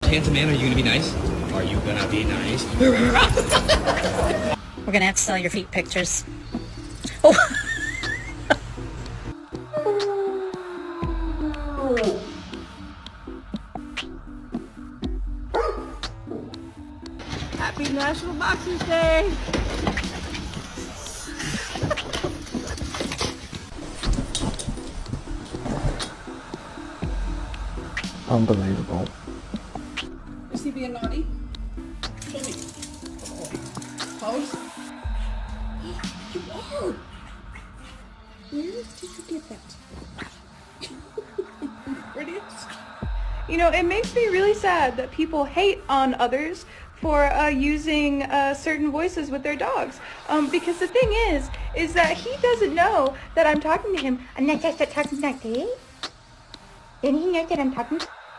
Handsome man, are you gonna be nice? Are you gonna be nice? We're gonna have to sell your feet pictures. Oh. Happy National Boxers Day! Unbelievable. Is he being naughty? Show me. Pose. You are! Where did you get that? Prettiest. You know, it makes me really sad that people hate on others for using certain voices with their dogs. Because the thing is that he doesn't know that I'm talking to him. I'm not just talking like this. Didn't he know that I'm talking to